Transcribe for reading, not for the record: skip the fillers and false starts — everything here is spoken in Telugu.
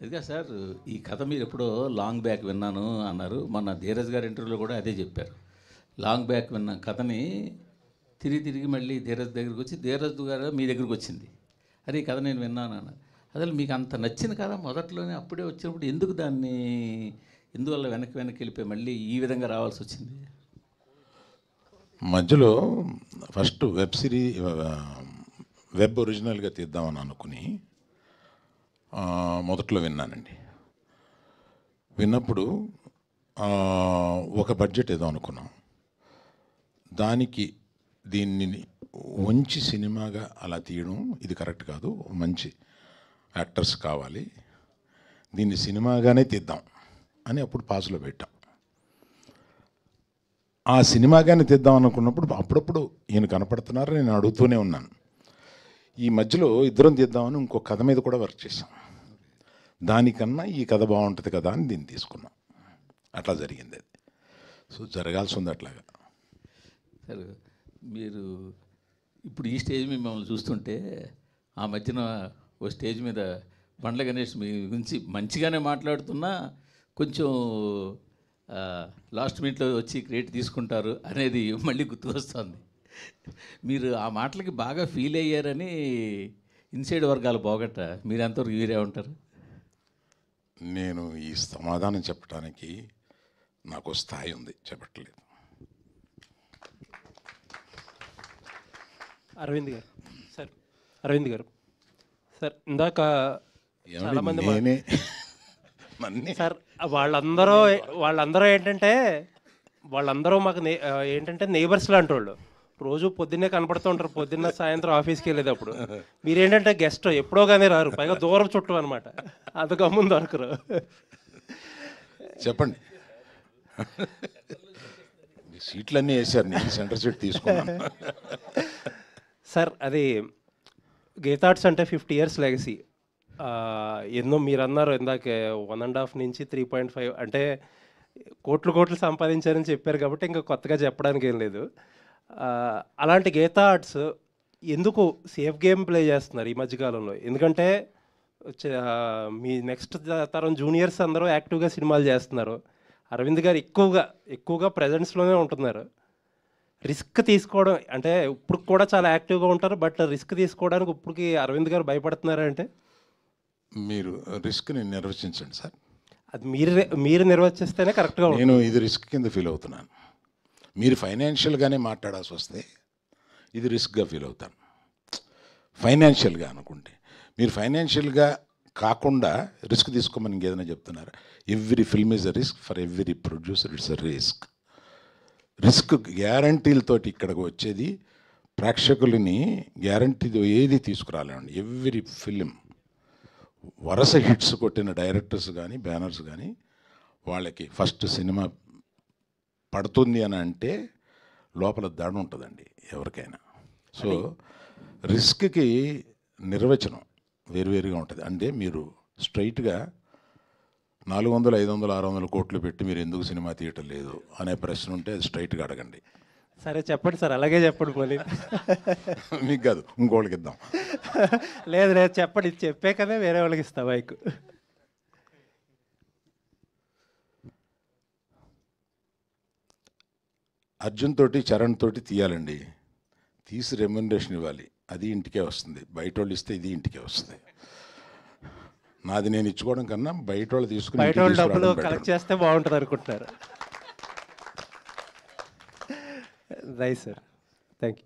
అదిగా సార్, ఈ కథ మీరు ఎప్పుడో లాంగ్ బ్యాక్ విన్నాను అన్నారు. మన ధీరజ్ గారి ఇంటర్వ్యూలో కూడా అదే చెప్పారు. లాంగ్ బ్యాక్ విన్న కథని తిరిగి తిరిగి మళ్ళీ ధీరజ్ దగ్గరికి వచ్చి ధీరజ్ గారు మీ దగ్గరికి వచ్చింది. అరే ఈ కథ నేను విన్నాను అన్నారు. అసలు మీకు అంత నచ్చిన కథ మొదట్లోనే అప్పుడే వచ్చినప్పుడు ఎందుకు దాన్ని ఎందువల్ల వెనక్కి వెళ్ళిపోయి మళ్ళీ ఈ విధంగా రావాల్సి వచ్చింది? మధ్యలో ఫస్ట్ వెబ్ ఒరిజినల్గా తీద్దామని అనుకుని మొదట్లో విన్నానండి. విన్నప్పుడు ఒక బడ్జెట్ ఏదో అనుకున్నాం. దానికి దీన్ని మంచి సినిమాగా అలా తీయడం ఇది కరెక్ట్ కాదు, మంచి యాక్టర్స్ కావాలి, దీన్ని సినిమాగానే తీద్దాం అని అప్పుడు పాసులో పెట్టాం. ఆ సినిమాగానే తీద్దాం అనుకున్నప్పుడు అప్పుడప్పుడు ఈయన కనపడుతున్నారు, నేను అడుగుతూనే ఉన్నాను. ఈ మధ్యలో ఇద్దరం తీద్దామని ఇంకో కథ మీద కూడా వర్క్ చేశాం. దానికన్నా ఈ కథ బాగుంటుంది కదా అని దీన్ని తీసుకున్నాం. అట్లా జరిగింది అది. సో జరగాల్సి ఉంది అట్లాగా. సరే, మీరు ఇప్పుడు ఈ స్టేజ్ మీద మిమ్మల్ని చూస్తుంటే ఆ మధ్యన ఓ స్టేజ్ మీద బండ్ల గణేష్ మీ గురించి మంచిగానే మాట్లాడుతున్నా కొంచెం లాస్ట్ మినిట్లో వచ్చి క్రెడిట్ తీసుకుంటారు అనేది మళ్ళీ గుర్తు వస్తుంది. మీరు ఆ మాటలకి బాగా ఫీల్ అయ్యారని ఇన్సైడ్ వర్గాలు పోగట్ట మీరు ఎంతవరకు వీరే ఉంటారు? నేను ఈ సమాధానం చెప్పడానికి నాకు స్థాయి ఉంది, చెప్పట్లేదు. అరవింద్ గారు సార్, అరవింద్ గారు సార్, ఇందాక చాలామంది సార్ వాళ్ళందరూ ఏంటంటే వాళ్ళందరూ మాకు ఏంటంటే నేబర్స్ లాంటి వాళ్ళు. రోజు పొద్దున్నే కనపడుతూ ఉంటారు, పొద్దున్న సాయంత్రం ఆఫీస్కి వెళ్ళేటప్పుడు. మీరేంటంటే గెస్ట్ ఎప్పుడో కానీ రారు, పైగా దూరం చుట్టూ అనమాట, అంతగా ముందు దొరకరు. చెప్పండి. సీట్లన్నీ వేసారు, నేను సెంటర్ సీట్ తీసుకున్నాను. సార్, అది గీతార్ట్స్ అంటే 50 years లెగసీ. ఎన్నో మీరు అన్నారు ఇందాక 1.5 నుంచి 3.5 అంటే కోట్లు సంపాదించారని చెప్పారు కాబట్టి ఇంకా కొత్తగా చెప్పడానికి ఏం లేదు. అలాంటి గీతార్ట్స్ ఎందుకు సేఫ్ గేమ్ ప్లే చేస్తున్నారు ఈ మధ్యకాలంలో? ఎందుకంటే మీ నెక్స్ట్ తరం జూనియర్స్ అందరూ యాక్టివ్గా సినిమాలు చేస్తున్నారు. అరవింద్ గారు ఎక్కువగా ప్రజెన్స్లోనే ఉంటున్నారు. రిస్క్ తీసుకోవడం అంటే ఇప్పుడు కూడా చాలా యాక్టివ్గా ఉంటారు, బట్ రిస్క్ తీసుకోవడానికి ఇప్పటికి అరవింద్ గారు భయపడుతున్నారంటే మీరు రిస్క్ని నిర్వచించండి సార్. అది మీరు నిర్వచిస్తేనే కరెక్ట్గా ఉంటుంది. నేను ఇది రిస్క్ కింద ఫీల్ అవుతున్నాను. మీరు ఫైనాన్షియల్గానే మాట్లాడాల్సి వస్తే ఇది రిస్క్గా ఫీల్ అవుతాను. ఫైనాన్షియల్గా అనుకుంటే మీరు ఫైనాన్షియల్గా కాకుండా రిస్క్ తీసుకోమని ఇంకేదైనా చెప్తున్నారు. Every film is a risk, for every producer it's a risk. Risk గ్యారంటీలతోటి ఇక్కడికి వచ్చేది ప్రేక్షకులని గ్యారంటీతో ఏది తీసుకురాలేమండి. ఎవ్రీ ఫిలిం వరుస హిట్స్ కొట్టిన డైరెక్టర్స్ కానీ బ్యానర్స్ కానీ వాళ్ళకి ఫస్ట్ సినిమా పడుతుంది అని అంటే లోపల దడ ఉంటుందండి ఎవరికైనా. సో రిస్క్కి నిర్వచనం వేరువేరుగా ఉంటుంది. అంటే మీరు స్ట్రైట్గా 400, 500, 600 కోట్లు పెట్టి మీరు ఎందుకు సినిమా తీయటం లేదు అనే ప్రశ్న ఉంటే అది స్ట్రైట్గా అడగండి. సరే చెప్పండి సార్, అలాగే చెప్పండి. మళ్ళీ మీకు కాదు, ఇంకోళ్ళకి ఇద్దాం. లేదు చెప్పండి, చెప్పే కదా వేరే వాళ్ళకి ఇస్తా బైక్. అర్జున్ తోటి చరణ్ తోటి తీయాలండి, తీసి రెమ్యునరేషన్ ఇవ్వాలి, అది ఇంటికే వస్తుంది. బయట వాళ్ళు ఇస్తే ఇది ఇంటికే వస్తుంది. నాది నేను ఇచ్చుకోవడం కన్నా బయట వాళ్ళు తీసుకుని బయట వాళ్ళు డబ్బులు కలెక్ట్ చేస్తే బాగుంటుంది అనుకుంటున్నారు. Right sir, thank you.